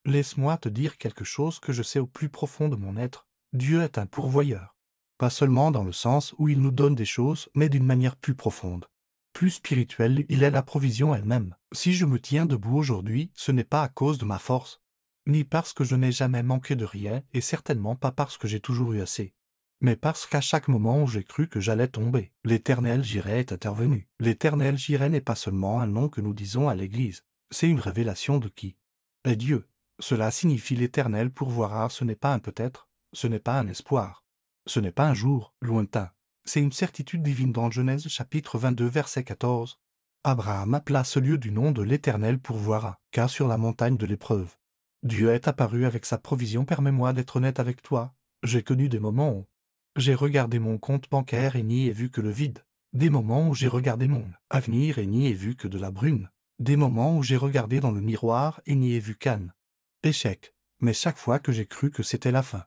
Laisse-moi te dire quelque chose que je sais au plus profond de mon être. Dieu est un pourvoyeur. Pas seulement dans le sens où il nous donne des choses, mais d'une manière plus profonde. Plus spirituelle, il est la provision elle-même. Si je me tiens debout aujourd'hui, ce n'est pas à cause de ma force, ni parce que je n'ai jamais manqué de rien, et certainement pas parce que j'ai toujours eu assez. Mais parce qu'à chaque moment où j'ai cru que j'allais tomber, l'Éternel Jireh est intervenu. L'Éternel Jireh n'est pas seulement un nom que nous disons à l'Église, c'est une révélation de qui est Dieu. Cela signifie l'Éternel pourvoira, ce n'est pas un peut-être, ce n'est pas un espoir, ce n'est pas un jour lointain, c'est une certitude divine dans Genèse chapitre 22 verset 14. Abraham appela ce lieu du nom de l'Éternel pourvoira, car sur la montagne de l'épreuve, Dieu est apparu avec sa provision. Permets-moi d'être honnête avec toi, j'ai connu des moments où j'ai regardé mon compte bancaire et n'y ai vu que le vide, des moments où j'ai regardé mon avenir et n'y ai vu que de la brume, des moments où j'ai regardé dans le miroir et n'y ai vu qu'un échec, mais chaque fois que j'ai cru que c'était la fin,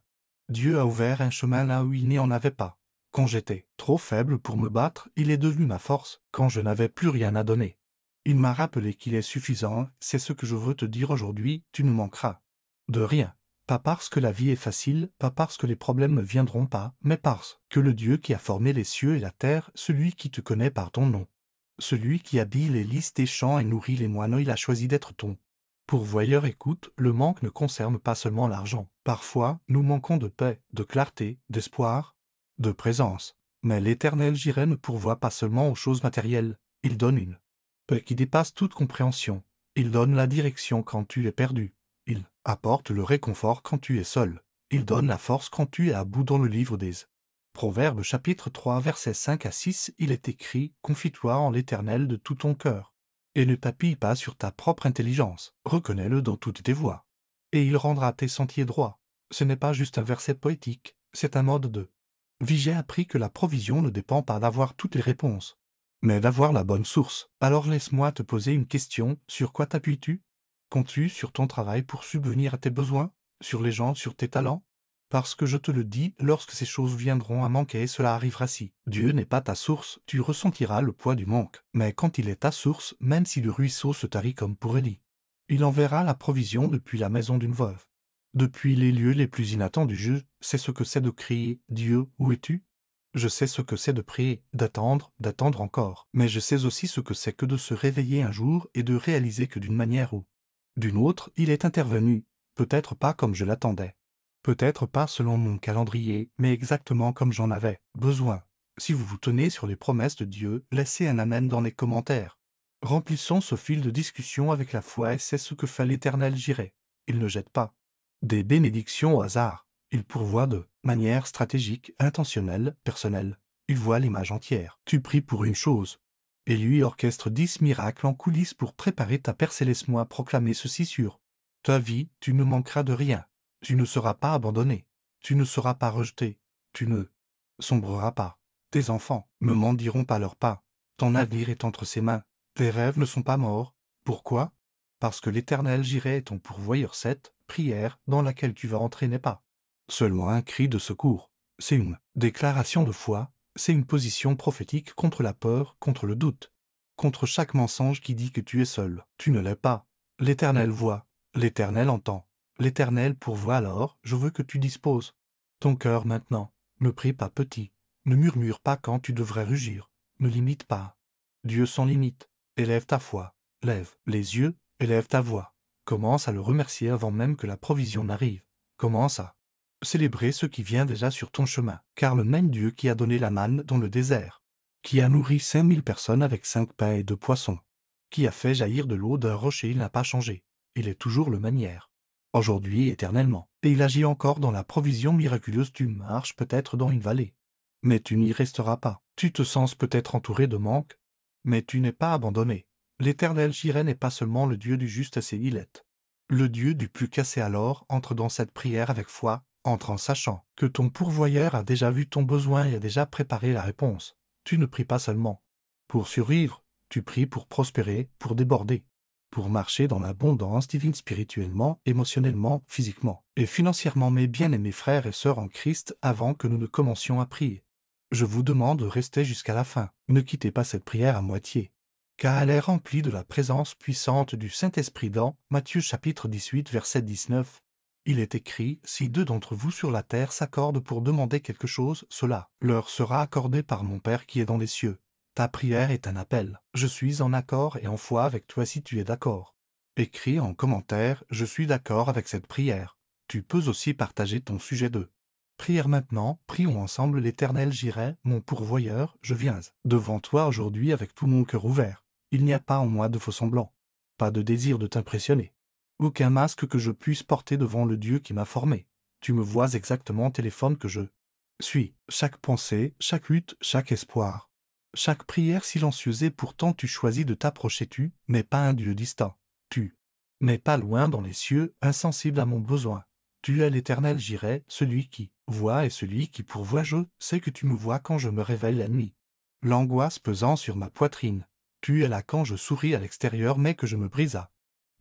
Dieu a ouvert un chemin là où il n'y en avait pas. Quand j'étais trop faible pour me battre, il est devenu ma force. Quand je n'avais plus rien à donner, il m'a rappelé qu'il est suffisant. C'est ce que je veux te dire aujourd'hui, tu ne manqueras de rien. Pas parce que la vie est facile, pas parce que les problèmes ne viendront pas, mais parce que le Dieu qui a formé les cieux et la terre, celui qui te connaît par ton nom, celui qui habille les lys des champs et nourrit les moineaux, il a choisi d'être ton pourvoyeur. Écoute, le manque ne concerne pas seulement l'argent. Parfois, nous manquons de paix, de clarté, d'espoir, de présence. Mais l'Éternel Jireh ne pourvoit pas seulement aux choses matérielles, il donne une paix qui dépasse toute compréhension. Il donne la direction quand tu es perdu. Il apporte le réconfort quand tu es seul. Il donne la force quand tu es à bout. Dans le livre des Proverbes chapitre 3 versets 5 à 6, il est écrit « Confie-toi en l'Éternel de tout ton cœur, et ne t'appuie pas sur ta propre intelligence. Reconnais-le dans toutes tes voies, et il rendra tes sentiers droits. » Ce n'est pas juste un verset poétique, c'est un mode de vie. J'ai appris que la provision ne dépend pas d'avoir toutes les réponses, mais d'avoir la bonne source. Alors laisse-moi te poser une question, sur quoi t'appuies-tu? Comptes-tu sur ton travail pour subvenir à tes besoins? Sur les gens, sur tes talents? Parce que je te le dis, lorsque ces choses viendront à manquer, cela arrivera. Si Dieu n'est pas ta source, tu ressentiras le poids du manque. Mais quand il est ta source, même si le ruisseau se tarit comme pour Élie, il enverra la provision depuis la maison d'une veuve. Depuis les lieux les plus inattendus, je sais ce que c'est de crier « Dieu, où es-tu » ? Je sais ce que c'est de prier, d'attendre encore. Mais je sais aussi ce que c'est que de se réveiller un jour et de réaliser que d'une manière ou d'une autre, il est intervenu, peut-être pas comme je l'attendais. Peut-être pas selon mon calendrier, mais exactement comme j'en avais besoin. Si vous vous tenez sur les promesses de Dieu, laissez un amen dans les commentaires. Remplissons ce fil de discussion avec la foi, et c'est ce que fait l'Éternel Jireh. Il ne jette pas des bénédictions au hasard. Il pourvoit de manière stratégique, intentionnelle, personnelle. Il voit l'image entière. Tu pries pour une chose, et lui orchestre 10 miracles en coulisses pour préparer ta percée. Laisse-moi proclamer ceci sur ta vie, tu ne manqueras de rien. Tu ne seras pas abandonné. Tu ne seras pas rejeté. Tu ne sombreras pas. Tes enfants ne mendiront pas leurs pas. Ton avenir est entre ses mains. Tes rêves ne sont pas morts. Pourquoi? Parce que l'Éternel Jireh est ton pourvoyeur. Cette prière dans laquelle tu vas entrer n'est pas seulement un cri de secours. C'est une déclaration de foi. C'est une position prophétique contre la peur, contre le doute, contre chaque mensonge qui dit que tu es seul. Tu ne l'es pas. L'Éternel voit. L'Éternel entend. L'Éternel pourvoit. Alors, je veux que tu disposes ton cœur maintenant. Ne prie pas petit. Ne murmure pas quand tu devrais rugir. Ne limite pas Dieu sans limite. Élève ta foi. Lève les yeux, élève ta voix. Commence à le remercier avant même que la provision n'arrive. Commence à célébrer ce qui vient déjà sur ton chemin. Car le même Dieu qui a donné la manne dans le désert, qui a nourri 5000 personnes avec 5 pains et 2 poissons, qui a fait jaillir de l'eau d'un rocher, il n'a pas changé. Il est toujours le même hier, aujourd'hui et éternellement. Et il agit encore dans la provision miraculeuse. Tu marches peut-être dans une vallée, mais tu n'y resteras pas. Tu te sens peut-être entouré de manque, mais tu n'es pas abandonné. L'Éternel Jireh n'est pas seulement le Dieu du juste, c'est il est le Dieu du plus cassé. Alors entre dans cette prière avec foi, entre en sachant que ton pourvoyeur a déjà vu ton besoin et a déjà préparé la réponse. Tu ne pries pas seulement pour survivre, tu pries pour prospérer, pour déborder, pour marcher dans l'abondance divine spirituellement, émotionnellement, physiquement et financièrement. Mes bien-aimés frères et sœurs en Christ, avant que nous ne commencions à prier, je vous demande de rester jusqu'à la fin. Ne quittez pas cette prière à moitié. car elle est remplie de la présence puissante du Saint-Esprit dans Matthieu chapitre 18 verset 19. Il est écrit, si deux d'entre vous sur la terre s'accordent pour demander quelque chose, cela leur sera accordé par mon Père qui est dans les cieux. Ta prière est un appel. Je suis en accord et en foi avec toi si tu es d'accord. Écris en commentaire, je suis d'accord avec cette prière. Tu peux aussi partager ton sujet de prière maintenant, prions ensemble l'Éternel Jireh, mon pourvoyeur, je viens devant toi aujourd'hui avec tout mon cœur ouvert. Il n'y a pas en moi de faux semblants. Pas de désir de t'impressionner. Aucun masque que je puisse porter devant le Dieu qui m'a formé. Tu me vois exactement téléphone que je suis. Chaque pensée, chaque lutte, chaque espoir. Chaque prière silencieuse et pourtant tu choisis de t'approcher tu n'es pas un Dieu distant. Tu n'es pas loin dans les cieux, insensible à mon besoin. Tu es l'Éternel Jireh, celui qui voit et celui qui pourvoit. Je sais que tu me vois quand je me réveille la nuit. L'angoisse pesant sur ma poitrine. Tu es là quand je souris à l'extérieur mais que je me brise à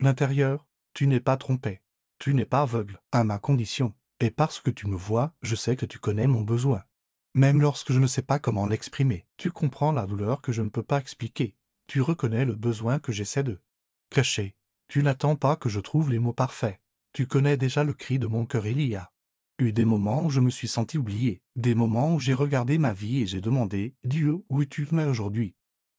l'intérieur. Tu n'es pas trompé. Tu n'es pas aveugle à ma condition. Et parce que tu me vois, je sais que tu connais mon besoin. Même lorsque je ne sais pas comment l'exprimer, tu comprends la douleur que je ne peux pas expliquer. Tu reconnais le besoin que j'essaie de cacher. Tu n'attends pas que je trouve les mots parfaits. Tu connais déjà le cri de mon cœur. Il y a eu des moments où je me suis senti oublié, des moments où j'ai regardé ma vie et j'ai demandé, Dieu, où es-tu aujourd'hui?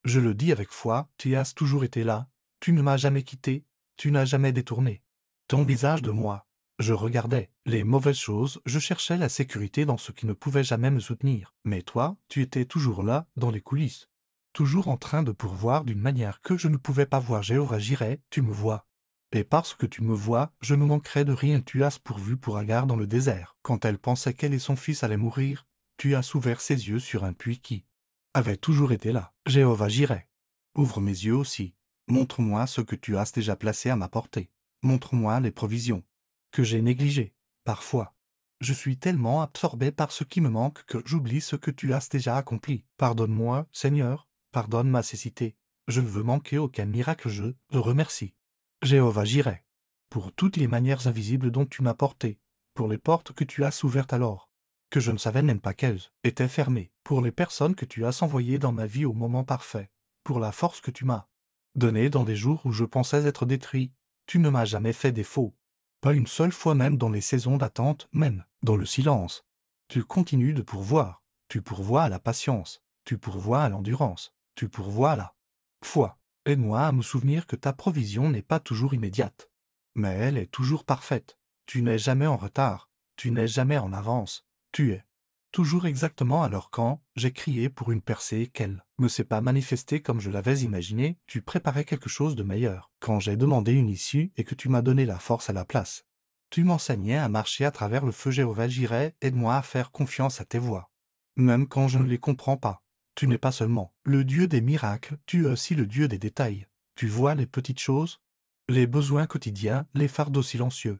Je le dis avec foi, tu as toujours été là, tu ne m'as jamais quitté, tu n'as jamais détourné ton visage de moi. Je regardais les mauvaises choses, je cherchais la sécurité dans ce qui ne pouvait jamais me soutenir. Mais toi, tu étais toujours là, dans les coulisses. Toujours en train de pourvoir d'une manière que je ne pouvais pas voir. Jéhovah Jireh, tu me vois. Et parce que tu me vois, je ne manquerai de rien. Tu as pourvu pour Agar dans le désert. Quand elle pensait qu'elle et son fils allaient mourir, tu as ouvert ses yeux sur un puits qui avait toujours été là. Jéhovah Jireh. Ouvre mes yeux aussi. Montre-moi ce que tu as déjà placé à ma portée. Montre-moi les provisions que j'ai négligées. Parfois, je suis tellement absorbé par ce qui me manque que j'oublie ce que tu as déjà accompli. Pardonne-moi, Seigneur, pardonne ma cécité. Je ne veux manquer aucun miracle, je te remercie. Jéhovah Jireh, pour toutes les manières invisibles dont tu m'as porté, pour les portes que tu as ouvertes alors, que je ne savais même pas qu'elles étaient fermées, pour les personnes que tu as envoyées dans ma vie au moment parfait, pour la force que tu m'as donnée dans des jours où je pensais être détruit. Tu ne m'as jamais fait défaut. Pas une seule fois, même dans les saisons d'attente, même dans le silence. Tu continues de pourvoir. Tu pourvois à la patience. Tu pourvois à l'endurance. Tu pourvois à la foi. Aide-moi à me souvenir que ta provision n'est pas toujours immédiate. Mais elle est toujours parfaite. Tu n'es jamais en retard. Tu n'es jamais en avance. Tu es toujours exactement à l'heure. Quand j'ai crié pour une percée qu'elle ne s'est pas manifestée comme je l'avais imaginé, tu préparais quelque chose de meilleur. Quand j'ai demandé une issue et que tu m'as donné la force à la place, tu m'enseignais à marcher à travers le feu. Jéhovah Jireh, aide-moi à faire confiance à tes voies. Même quand je ne les comprends pas. Tu n'es pas seulement le Dieu des miracles, tu es aussi le Dieu des détails. Tu vois les petites choses, les besoins quotidiens, les fardeaux silencieux,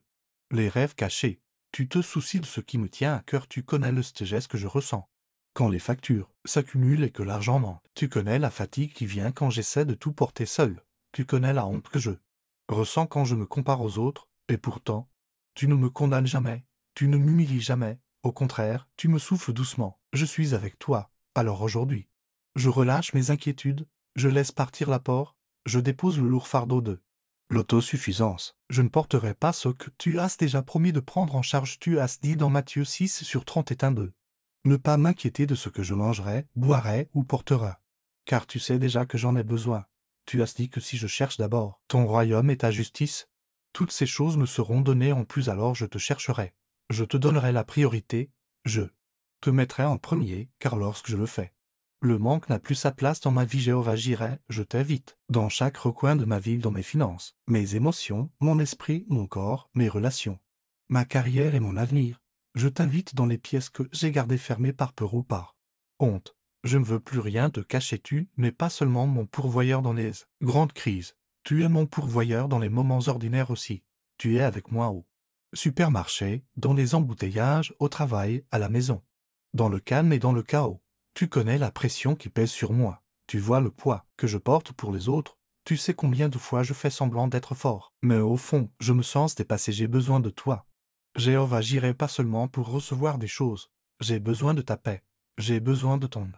les rêves cachés. Tu te soucies de ce qui me tient à cœur. Tu connais le stress que je ressens quand les factures s'accumulent et que l'argent manque. Tu connais la fatigue qui vient quand j'essaie de tout porter seul. Tu connais la honte que je ressens quand je me compare aux autres. Et pourtant, tu ne me condamnes jamais. Tu ne m'humilies jamais. Au contraire, tu me souffles doucement. Je suis avec toi. Alors aujourd'hui, je relâche mes inquiétudes. Je laisse partir l'apport. Je dépose le lourd fardeau de l'autosuffisance. Je ne porterai pas ce que tu as déjà promis de prendre en charge. Tu as dit dans Matthieu 6 sur 31:2. Ne pas m'inquiéter de ce que je mangerai, boirai ou porterai. Car tu sais déjà que j'en ai besoin. Tu as dit que si je cherche d'abord ton royaume et ta justice, toutes ces choses me seront données en plus. Alors je te chercherai. Je te donnerai la priorité. Je te mettrai en premier, car lorsque je le fais, le manque n'a plus sa place dans ma vie. Jéhovah Jireh, je t'invite, dans chaque recoin de ma vie, dans mes finances, mes émotions, mon esprit, mon corps, mes relations, ma carrière et mon avenir. Je t'invite dans les pièces que j'ai gardées fermées par peur ou par honte. Je ne veux plus rien te cacher. Tu n'es pas seulement mon pourvoyeur dans les grandes crises. Tu es mon pourvoyeur dans les moments ordinaires aussi. Tu es avec moi au supermarché, dans les embouteillages, au travail, à la maison. Dans le calme et dans le chaos. Tu connais la pression qui pèse sur moi. Tu vois le poids que je porte pour les autres. Tu sais combien de fois je fais semblant d'être fort. Mais au fond, je me sens dépassé. J'ai besoin de toi. Jéhovah Jireh, pas seulement pour recevoir des choses. J'ai besoin de ta paix. J'ai besoin de ton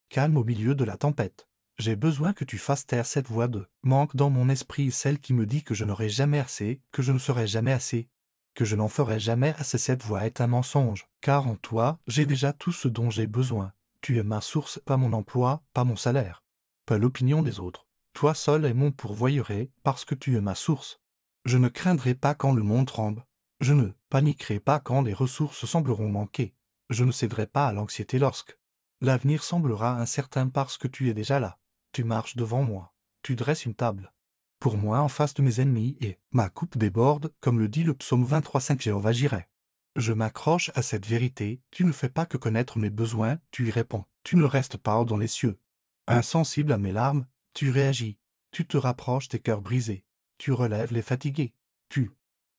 calme au milieu de la tempête. J'ai besoin que tu fasses taire cette voix de manque dans mon esprit, celle qui me dit que je n'aurai jamais assez, que je ne serai jamais assez, que je n'en ferai jamais assez. Cette voix est un mensonge, car en toi, j'ai déjà tout ce dont j'ai besoin. Tu es ma source, pas mon emploi, pas mon salaire, pas l'opinion des autres. Toi seul es mon pourvoyeur, parce que tu es ma source. Je ne craindrai pas quand le monde tremble. Je ne paniquerai pas quand les ressources sembleront manquer. Je ne céderai pas à l'anxiété lorsque l'avenir semblera incertain, parce que tu es déjà là. Tu marches devant moi. Tu dresses une table pour moi en face de mes ennemis, et ma coupe déborde, comme le dit le psaume 23:5. Jéhovah Jireh. Je m'accroche à cette vérité. Tu ne fais pas que connaître mes besoins, tu y réponds. Tu ne restes pas dans les cieux. Insensible à mes larmes, tu réagis. Tu te rapproches des cœurs brisés. Tu relèves les fatigués. Tu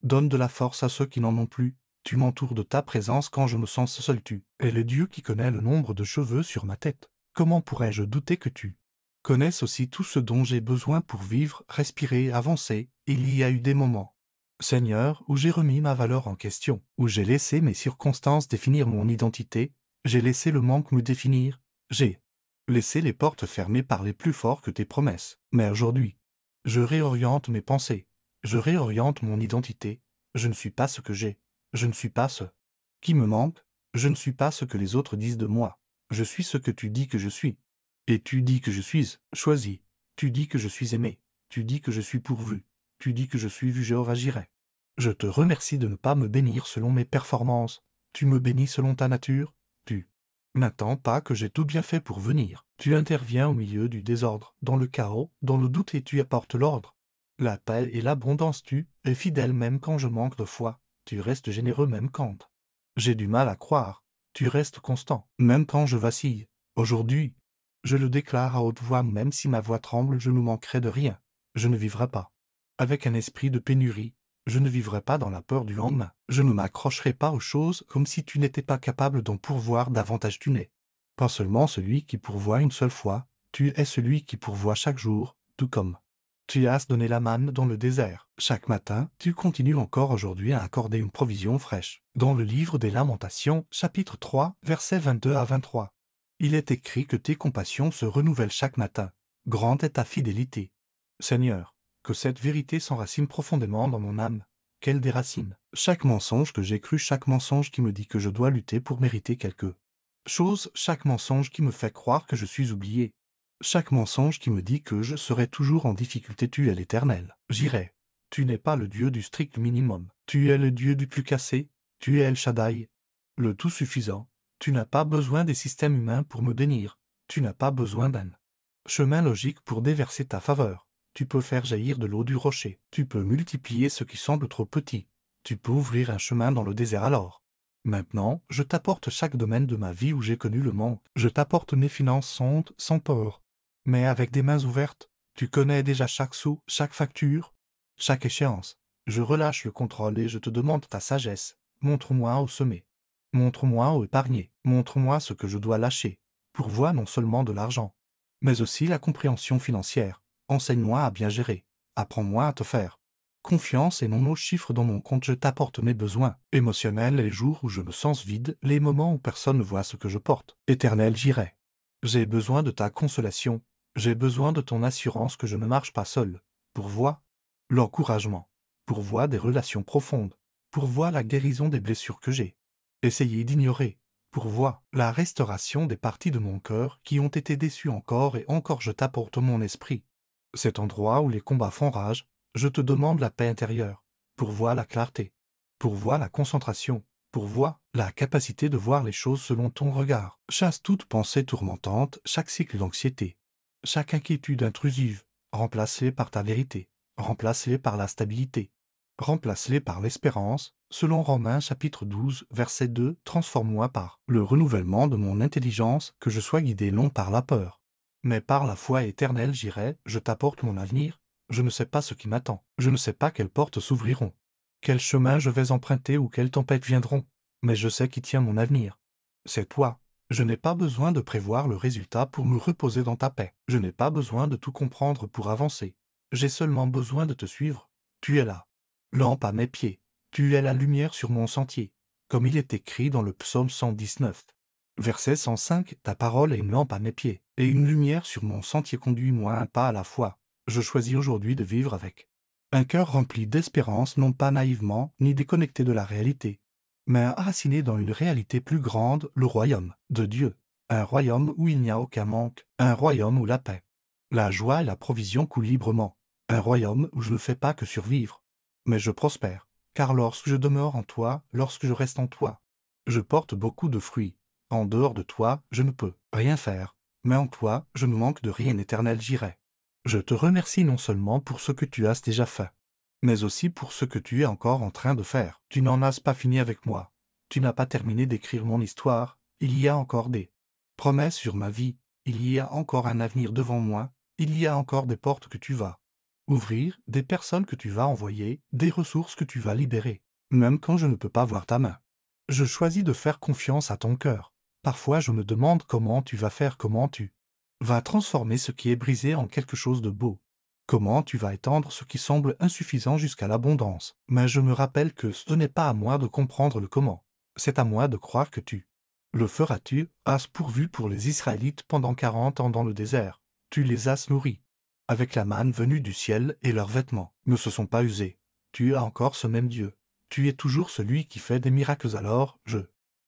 donnes de la force à ceux qui n'en ont plus. Tu m'entoures de ta présence quand je me sens seul. Tu es le Dieu qui connaît le nombre de cheveux sur ma tête. Comment pourrais-je douter que tu connaisses aussi tout ce dont j'ai besoin pour vivre, respirer, avancer? Il y a eu des moments, Seigneur, où j'ai remis ma valeur en question, où j'ai laissé mes circonstances définir mon identité, j'ai laissé le manque me définir, j'ai laissé les portes fermées par les plus forts que tes promesses. Mais aujourd'hui, je réoriente mes pensées, je réoriente mon identité. Je ne suis pas ce que j'ai, je ne suis pas ce qui me manque, je ne suis pas ce que les autres disent de moi, je suis ce que tu dis que je suis. Et tu dis que je suis choisi, tu dis que je suis aimé, tu dis que je suis pourvu, tu dis que je suis vu. Jéhovah Jireh. Je te remercie de ne pas me bénir selon mes performances, tu me bénis selon ta nature, tu n'attends pas que j'ai tout bien fait pour venir, tu interviens au milieu du désordre, dans le chaos, dans le doute, et tu apportes l'ordre, la paix et l'abondance. Tu es fidèle même quand je manque de foi, tu restes généreux même quand j'ai du mal à croire, tu restes constant, même quand je vacille. Aujourd'hui, je le déclare à haute voix, même si ma voix tremble, je ne manquerai de rien. Je ne vivrai pas avec un esprit de pénurie. Je ne vivrai pas dans la peur du lendemain. Je ne m'accrocherai pas aux choses comme si tu n'étais pas capable d'en pourvoir davantage. Tu n'es pas seulement celui qui pourvoit une seule fois, tu es celui qui pourvoit chaque jour, tout comme tu as donné la manne dans le désert. Chaque matin, tu continues encore aujourd'hui à accorder une provision fraîche. Dans le livre des Lamentations, chapitre 3, versets 22 à 23. Il est écrit que tes compassions se renouvellent chaque matin. Grande est ta fidélité. Seigneur, que cette vérité s'enracine profondément dans mon âme, qu'elle déracine chaque mensonge que j'ai cru, chaque mensonge qui me dit que je dois lutter pour mériter quelque chose, chaque mensonge qui me fait croire que je suis oublié, chaque mensonge qui me dit que je serai toujours en difficulté. Tu es l'Éternel. J'irai. Tu n'es pas le Dieu du strict minimum. Tu es le Dieu du plus cassé. Tu es El Shaddai, le tout-suffisant. Tu n'as pas besoin des systèmes humains pour me bénir. Tu n'as pas besoin d'un chemin logique pour déverser ta faveur. Tu peux faire jaillir de l'eau du rocher. Tu peux multiplier ce qui semble trop petit. Tu peux ouvrir un chemin dans le désert. Alors, maintenant, je t'apporte chaque domaine de ma vie où j'ai connu le manque. Je t'apporte mes finances sans peur, mais avec des mains ouvertes. Tu connais déjà chaque sou, chaque facture, chaque échéance. Je relâche le contrôle et je te demande ta sagesse. Montre-moi où semer. Montre-moi où épargner. Montre-moi ce que je dois lâcher. Pourvois non seulement de l'argent, mais aussi la compréhension financière. Enseigne-moi à bien gérer. Apprends-moi à te faire confiance et non aux chiffres dans mon compte. Je t'apporte mes besoins émotionnels, les jours où je me sens vide, les moments où personne ne voit ce que je porte. Éternel, j'irai. J'ai besoin de ta consolation. J'ai besoin de ton assurance que je ne marche pas seul. Pourvois l'encouragement. Pourvois des relations profondes. Pourvois la guérison des blessures que j'ai essayé d'ignorer. Pourvois la restauration des parties de mon cœur qui ont été déçues encore et encore. Je t'apporte mon esprit. Cet endroit où les combats font rage, je te demande la paix intérieure. Pourvois la clarté. Pourvois la concentration. Pourvois la capacité de voir les choses selon ton regard. Chasse toute pensée tourmentante, chaque cycle d'anxiété, chaque inquiétude intrusive. Remplace-les par ta vérité. Remplace-les par la stabilité. Remplace-les par l'espérance. Selon Romains chapitre 12, verset 2, transforme-moi par le renouvellement de mon intelligence, que je sois guidé non par la peur, mais par la foi éternelle. J'irai, je t'apporte mon avenir. Je ne sais pas ce qui m'attend. Je ne sais pas quelles portes s'ouvriront, quel chemin je vais emprunter ou quelles tempêtes viendront. Mais je sais qui tient mon avenir. C'est toi. Je n'ai pas besoin de prévoir le résultat pour me reposer dans ta paix. Je n'ai pas besoin de tout comprendre pour avancer. J'ai seulement besoin de te suivre. Tu es là. Lampe à mes pieds. Tu es la lumière sur mon sentier. Comme il est écrit dans le psaume 119. Verset 105. Ta parole est une lampe à mes pieds, et une lumière sur mon sentier. Conduis-moi un pas à la fois. Je choisis aujourd'hui de vivre avec un cœur rempli d'espérance, non pas naïvement, ni déconnecté de la réalité, mais enraciné dans une réalité plus grande, le royaume de Dieu. Un royaume où il n'y a aucun manque, un royaume où la paix, la joie et la provision coulent librement, un royaume où je ne fais pas que survivre, mais je prospère, car lorsque je demeure en toi, lorsque je reste en toi, je porte beaucoup de fruits. En dehors de toi, je ne peux rien faire, mais en toi, je ne manque de rien. Éternel, j'irai. Je te remercie non seulement pour ce que tu as déjà fait, mais aussi pour ce que tu es encore en train de faire. Tu n'en as pas fini avec moi. Tu n'as pas terminé d'écrire mon histoire. Il y a encore des promesses sur ma vie. Il y a encore un avenir devant moi. Il y a encore des portes que tu vas ouvrir, des personnes que tu vas envoyer, des ressources que tu vas libérer, même quand je ne peux pas voir ta main. Je choisis de faire confiance à ton cœur. Parfois je me demande comment tu vas faire, comment tu vas transformer ce qui est brisé en quelque chose de beau. Comment tu vas étendre ce qui semble insuffisant jusqu'à l'abondance. Mais je me rappelle que ce n'est pas à moi de comprendre le comment. C'est à moi de croire que tu le feras-tu, as pourvu pour les Israélites pendant 40 ans dans le désert. Tu les as nourris avec la manne venue du ciel, et leurs vêtements ne se sont pas usés. Tu es encore ce même Dieu. Tu es toujours celui qui fait des miracles. Alors, je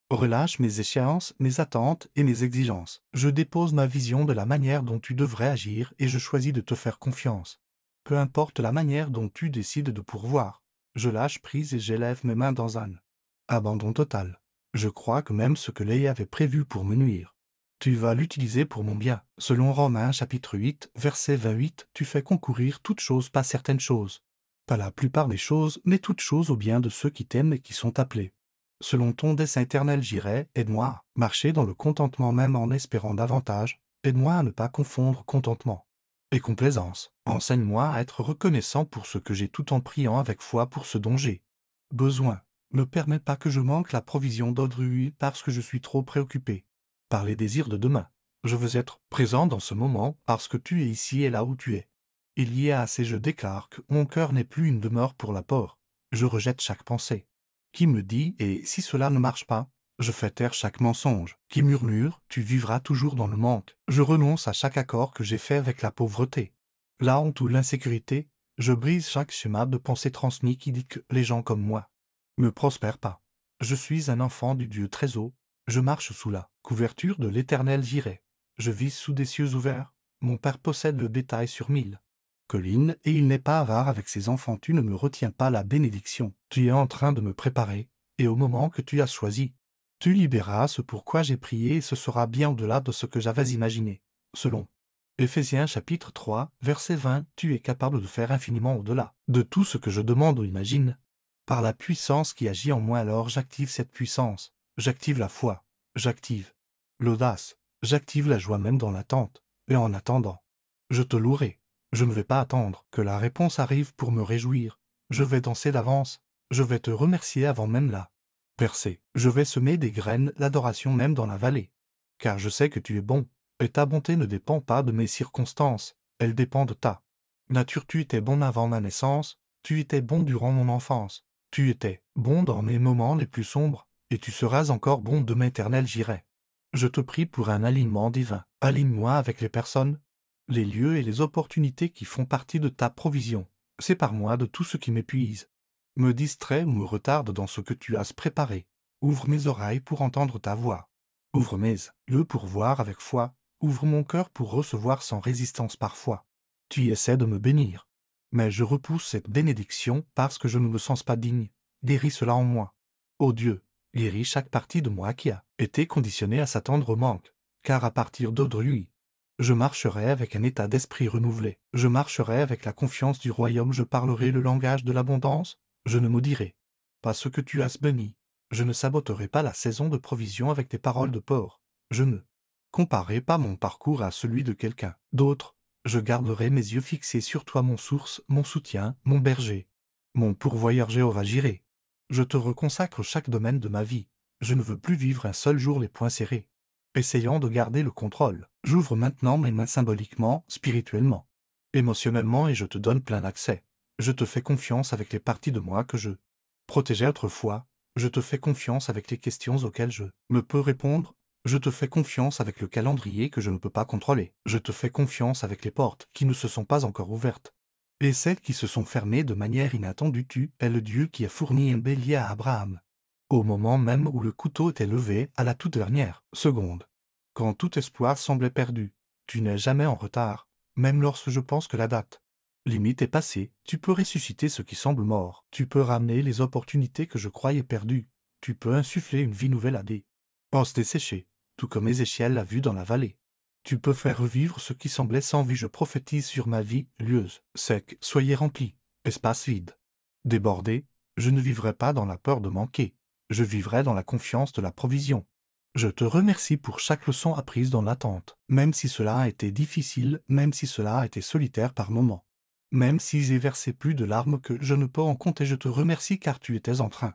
relâche mes échéances, mes attentes et mes exigences. Je dépose ma vision de la manière dont tu devrais agir et je choisis de te faire confiance. Peu importe la manière dont tu décides de pourvoir, je lâche prise et j'élève mes mains dans un abandon total. Je crois que même ce que Léa avait prévu pour me nuire, tu vas l'utiliser pour mon bien. Selon Romains chapitre 8, verset 28, tu fais concourir toutes choses, pas certaines choses. Pas la plupart des choses, mais toutes choses au bien de ceux qui t'aiment et qui sont appelés. Selon ton dessein éternel j'irai, aide-moi à marcher dans le contentement même en espérant davantage, aide-moi à ne pas confondre contentement et complaisance. Enseigne-moi à être reconnaissant pour ce que j'ai tout en priant avec foi pour ce dont j'ai besoin. Ne permets pas que je manque la provision d'autrui parce que je suis trop préoccupé par les désirs de demain. Je veux être présent dans ce moment parce que tu es ici et là où tu es. Il y a assez, je déclare que mon cœur n'est plus une demeure pour la peur. Je rejette chaque pensée qui me dit, et si cela ne marche pas, je fais taire chaque mensonge qui murmure, tu vivras toujours dans le manque. Je renonce à chaque accord que j'ai fait avec la pauvreté, la honte ou l'insécurité. Je brise chaque schéma de pensée transmis qui dit que les gens comme moi ne prospèrent pas. Je suis un enfant du Dieu très haut. Je marche sous la couverture de l'Éternel, j'irai. Je vis sous des cieux ouverts. Mon Père possède le bétail sur 1000 collines, et il n'est pas avare avec ses enfants. Tu ne me retiens pas la bénédiction. Tu es en train de me préparer, et au moment que tu as choisi, tu libéras ce pourquoi j'ai prié, et ce sera bien au-delà de ce que j'avais imaginé. Selon Éphésiens chapitre 3, verset 20, tu es capable de faire infiniment au-delà de tout ce que je demande ou imagine. Par la puissance qui agit en moi, alors j'active cette puissance. J'active la foi. J'active l'audace. J'active la joie même dans l'attente. Et en attendant, je te louerai. Je ne vais pas attendre que la réponse arrive pour me réjouir. Je vais danser d'avance. Je vais te remercier avant même la percée. Je vais semer des graines, l'adoration même dans la vallée. Car je sais que tu es bon, et ta bonté ne dépend pas de mes circonstances, elle dépend de ta nature. Tu étais bon avant ma naissance, tu étais bon durant mon enfance, tu étais bon dans mes moments les plus sombres, et tu seras encore bon demain. Éternel, j'irai. Je te prie pour un alignement divin. Aligne-moi avec les personnes, les lieux et les opportunités qui font partie de ta provision. Sépare-moi de tout ce qui m'épuise, me distrait ou me retarde dans ce que tu as préparé. Ouvre mes oreilles pour entendre ta voix. Ouvre mes yeux pour voir avec foi. Ouvre mon cœur pour recevoir sans résistance parfois. Tu essaies de me bénir, mais je repousse cette bénédiction parce que je ne me sens pas digne. Guéris cela en moi. Ô Dieu, guéris chaque partie de moi qui a été conditionnée à s'attendre au manque, car à partir d'aujourd'hui, je marcherai avec un état d'esprit renouvelé. Je marcherai avec la confiance du royaume. Je parlerai le langage de l'abondance. Je ne maudirai pas ce que tu as béni. Je ne saboterai pas la saison de provision avec des paroles de porc. Je ne comparerai pas mon parcours à celui de quelqu'un d'autre. Je garderai mes yeux fixés sur toi, mon source, mon soutien, mon berger, mon pourvoyeur. Jéhovah Jireh. Je te reconsacre chaque domaine de ma vie. Je ne veux plus vivre un seul jour les poings serrés, essayant de garder le contrôle. J'ouvre maintenant mes mains symboliquement, spirituellement, émotionnellement, et je te donne plein accès. Je te fais confiance avec les parties de moi que je protégeais autrefois. Je te fais confiance avec les questions auxquelles je me peux répondre. Je te fais confiance avec le calendrier que je ne peux pas contrôler. Je te fais confiance avec les portes qui ne se sont pas encore ouvertes. Et celles qui se sont fermées de manière inattendue. Tu es le Dieu qui a fourni un bélier à Abraham. Au moment même où le couteau était levé à la toute dernière seconde. Quand tout espoir semblait perdu, tu n'es jamais en retard, même lorsque je pense que la date limite est passée. Tu peux ressusciter ce qui semble mort. Tu peux ramener les opportunités que je croyais perdues. Tu peux insuffler une vie nouvelle à des os desséchés, tout comme Ézéchiel l'a vu dans la vallée. Tu peux faire revivre ce qui semblait sans vie. Je prophétise sur ma vie, lieuse, sec, soyez remplis, espace vide. Débordé, je ne vivrai pas dans la peur de manquer. Je vivrai dans la confiance de la provision. Je te remercie pour chaque leçon apprise dans l'attente, même si cela a été difficile, même si cela a été solitaire par moments. Même si j'ai versé plus de larmes que je ne peux en compter, je te remercie car tu étais en train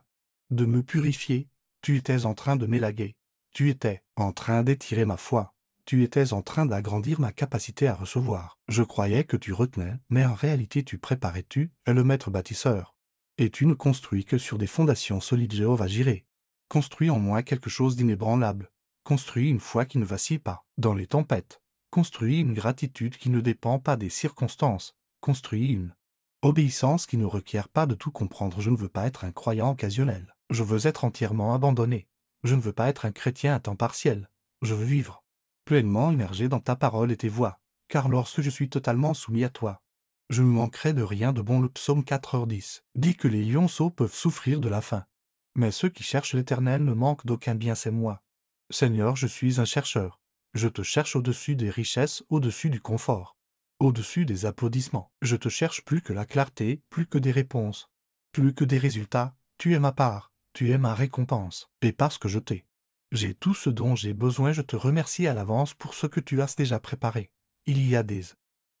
de me purifier, tu étais en train de m'élaguer, tu étais en train d'étirer ma foi, tu étais en train d'agrandir ma capacité à recevoir. Je croyais que tu retenais, mais en réalité tu préparais, tu es le maître bâtisseur. Et tu ne construis que sur des fondations solides. Jéhovah Jireh. Construis en moi quelque chose d'inébranlable. Construis une foi qui ne vacille pas dans les tempêtes. Construis une gratitude qui ne dépend pas des circonstances. Construis une obéissance qui ne requiert pas de tout comprendre. Je ne veux pas être un croyant occasionnel. Je veux être entièrement abandonné. Je ne veux pas être un chrétien à temps partiel. Je veux vivre pleinement immergé dans ta parole et tes voies, car lorsque je suis totalement soumis à toi, je ne manquerai de rien de bon. Le psaume 4h10 dit que les lionceaux peuvent souffrir de la faim, mais ceux qui cherchent l'Éternel ne manquent d'aucun bien. C'est moi. Seigneur, je suis un chercheur. Je te cherche au-dessus des richesses, au-dessus du confort, au-dessus des applaudissements. Je te cherche plus que la clarté, plus que des réponses, plus que des résultats. Tu es ma part, tu es ma récompense, et parce que je t'ai, j'ai tout ce dont j'ai besoin. Je te remercie à l'avance pour ce que tu as déjà préparé. Il y a des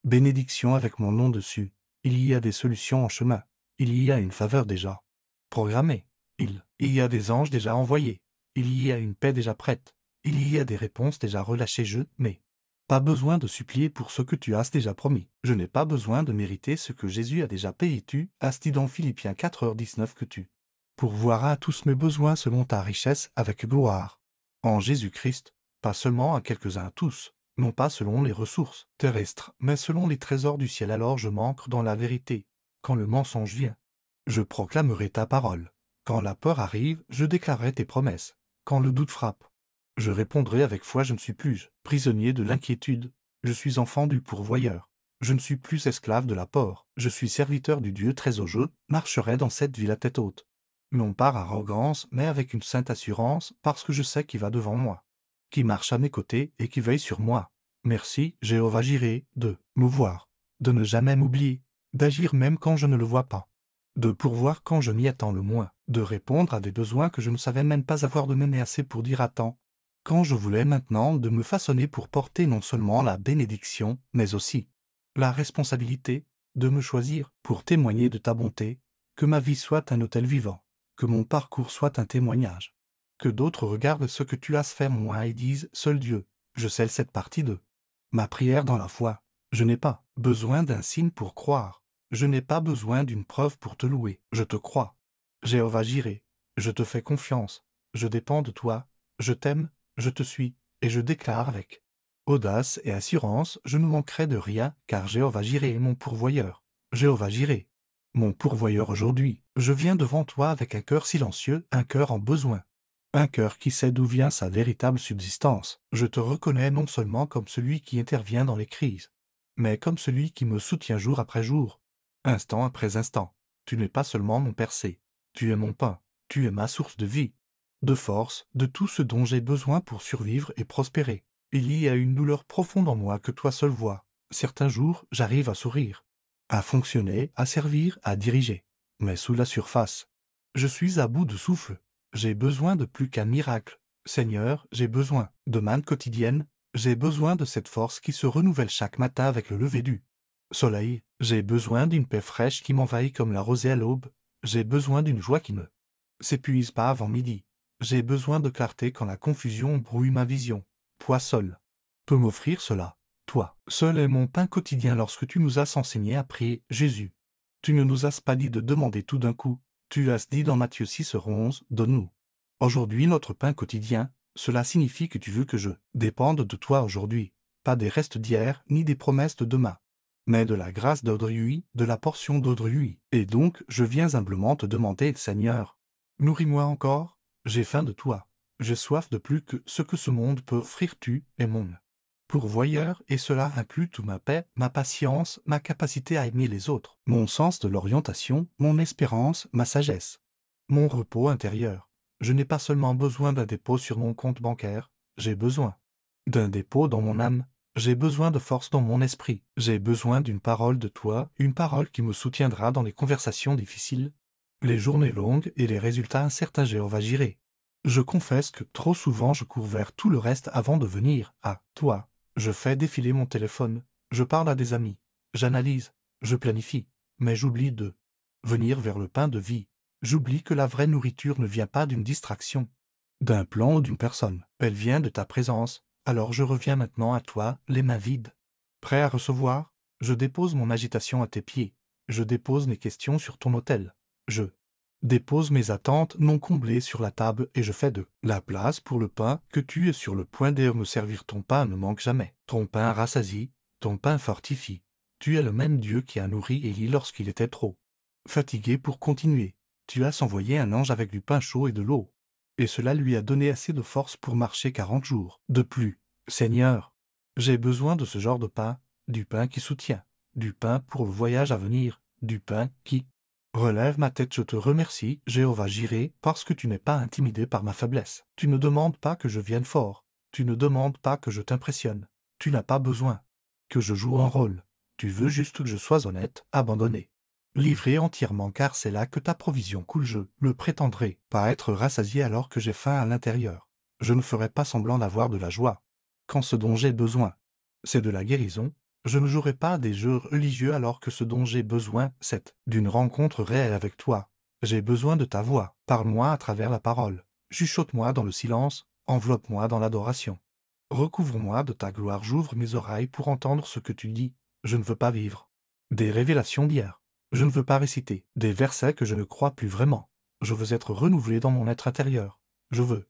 bénédictions avec mon nom dessus. Il y a des solutions en chemin. Il y a une faveur déjà programmée. Il y a des anges déjà envoyés. Il y a une paix déjà prête. Il y a des réponses déjà relâchées. Je n'ai pas besoin de supplier pour ce que tu as déjà promis. Je n'ai pas besoin de mériter ce que Jésus a déjà payé. Tu as dit dans Philippiens 4h19 que tu pourvoiras à tous mes besoins selon ta richesse avec gloire en Jésus-Christ, pas seulement à quelques-uns, à tous, non pas selon les ressources terrestres, mais selon les trésors du ciel. Alors je m'ancre dans la vérité. Quand le mensonge vient, je proclamerai ta parole. Quand la peur arrive, je déclarerai tes promesses. Quand le doute frappe, je répondrai avec foi. Je ne suis plus prisonnier de l'inquiétude. Je suis enfant du pourvoyeur. Je ne suis plus esclave de la peur. Je suis serviteur du Dieu très haut. Je marcherai dans cette ville à tête haute. Non par arrogance, mais avec une sainte assurance, parce que je sais qui va devant moi, qui marche à mes côtés et qui veille sur moi. Merci, Jéhovah Jireh, de me voir, de ne jamais m'oublier, d'agir même quand je ne le vois pas, de pourvoir quand je m'y attends le moins, de répondre à des besoins que je ne savais même pas avoir, de m'aimer assez pour dire attends, quand je voulais maintenant, de me façonner pour porter non seulement la bénédiction, mais aussi la responsabilité, de me choisir pour témoigner de ta bonté, que ma vie soit un autel vivant, que mon parcours soit un témoignage, que d'autres regardent ce que tu as fait en moi et disent, seul Dieu, je scelle cette partie de ma prière dans la foi. Je n'ai pas besoin d'un signe pour croire. Je n'ai pas besoin d'une preuve pour te louer. Je te crois. Jéhovah Jireh, je te fais confiance. Je dépends de toi. Je t'aime, je te suis, et je déclare avec audace et assurance, je ne manquerai de rien, car Jéhovah Jireh est mon pourvoyeur. Jéhovah Jireh, mon pourvoyeur aujourd'hui. Je viens devant toi avec un cœur silencieux, un cœur en besoin. Un cœur qui sait d'où vient sa véritable subsistance. Je te reconnais non seulement comme celui qui intervient dans les crises, mais comme celui qui me soutient jour après jour, instant après instant. Tu n'es pas seulement mon percé, tu es mon pain, tu es ma source de vie, de force, de tout ce dont j'ai besoin pour survivre et prospérer. Il y a une douleur profonde en moi que toi seul vois. Certains jours, j'arrive à sourire, à fonctionner, à servir, à diriger. Mais sous la surface, je suis à bout de souffle. J'ai besoin de plus qu'un miracle. Seigneur, j'ai besoin de manne quotidienne. J'ai besoin de cette force qui se renouvelle chaque matin avec le lever du soleil. J'ai besoin d'une paix fraîche qui m'envahit comme la rosée à l'aube. J'ai besoin d'une joie qui ne s'épuise pas avant midi. J'ai besoin de clarté quand la confusion brouille ma vision. Toi seul peux m'offrir cela. Toi seul est mon pain quotidien. Lorsque tu nous as enseigné à prier, Jésus, tu ne nous as pas dit de demander tout d'un coup. Tu as dit dans Matthieu 6h11, donne-nous aujourd'hui notre pain quotidien. Cela signifie que tu veux que je dépende de toi aujourd'hui, pas des restes d'hier ni des promesses de demain, mais de la grâce d'aujourd'hui, de la portion d'aujourd'hui. Et donc, je viens humblement te demander, Seigneur, nourris-moi encore, j'ai faim de toi, j'ai soif de plus que ce que ce monde peut offrir, tu es mon pourvoyeur, et cela inclut toute ma paix, ma patience, ma capacité à aimer les autres, mon sens de l'orientation, mon espérance, ma sagesse, mon repos intérieur. Je n'ai pas seulement besoin d'un dépôt sur mon compte bancaire, j'ai besoin d'un dépôt dans mon âme, j'ai besoin de force dans mon esprit, j'ai besoin d'une parole de toi, une parole qui me soutiendra dans les conversations difficiles, les journées longues et les résultats incertains. Jéhovah Jireh. Je confesse que trop souvent je cours vers tout le reste avant de venir à toi. Je fais défiler mon téléphone, je parle à des amis, j'analyse, je planifie, mais j'oublie de venir vers le pain de vie. J'oublie que la vraie nourriture ne vient pas d'une distraction, d'un plan ou d'une personne. Elle vient de ta présence. Alors je reviens maintenant à toi, les mains vides. Prêt à recevoir, je dépose mon agitation à tes pieds. Je dépose mes questions sur ton autel. Je dépose mes attentes non comblées sur la table et je fais de la place pour le pain que tu es sur le point de me servir. Ton pain ne manque jamais. Ton pain rassasie, ton pain fortifie. Tu es le même Dieu qui a nourri Élie lorsqu'il était trop fatigué pour continuer. Tu as envoyé un ange avec du pain chaud et de l'eau. Et cela lui a donné assez de force pour marcher 40 jours. De plus, Seigneur, j'ai besoin de ce genre de pain, du pain qui soutient, du pain pour le voyage à venir, du pain qui relève ma tête. Je te remercie, Jéhovah Jireh, parce que tu n'es pas intimidé par ma faiblesse. Tu ne demandes pas que je vienne fort, tu ne demandes pas que je t'impressionne, tu n'as pas besoin que je joue un rôle, tu veux juste que je sois honnête, abandonné, livré entièrement, car c'est là que ta provision coule. Je ne prétendrai pas être rassasié alors que j'ai faim à l'intérieur. Je ne ferai pas semblant d'avoir de la joie quand ce dont j'ai besoin, c'est de la guérison. Je ne jouerai pas des jeux religieux alors que ce dont j'ai besoin, c'est d'une rencontre réelle avec toi. J'ai besoin de ta voix. Parle-moi à travers la parole. Chuchote-moi dans le silence. Enveloppe-moi dans l'adoration. Recouvre-moi de ta gloire. J'ouvre mes oreilles pour entendre ce que tu dis. Je ne veux pas vivre des révélations d'hier. Je ne veux pas réciter des versets que je ne crois plus vraiment. Je veux être renouvelé dans mon être intérieur. Je veux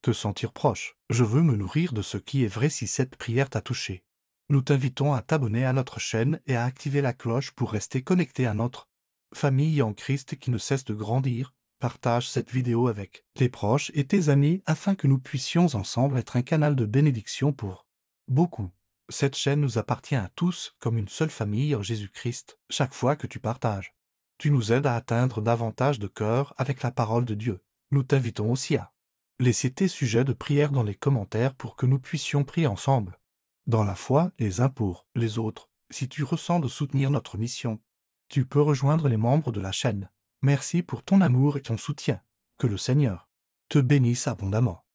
te sentir proche. Je veux me nourrir de ce qui est vrai. Si cette prière t'a touché, nous t'invitons à t'abonner à notre chaîne et à activer la cloche pour rester connecté à notre famille en Christ qui ne cesse de grandir. Partage cette vidéo avec tes proches et tes amis afin que nous puissions ensemble être un canal de bénédiction pour beaucoup. Cette chaîne nous appartient à tous comme une seule famille en Jésus-Christ. Chaque fois que tu partages, tu nous aides à atteindre davantage de cœurs avec la parole de Dieu. Nous t'invitons aussi à laisser tes sujets de prière dans les commentaires pour que nous puissions prier ensemble, dans la foi, les uns pour les autres. Si tu ressens de soutenir notre mission, tu peux rejoindre les membres de la chaîne. Merci pour ton amour et ton soutien. Que le Seigneur te bénisse abondamment.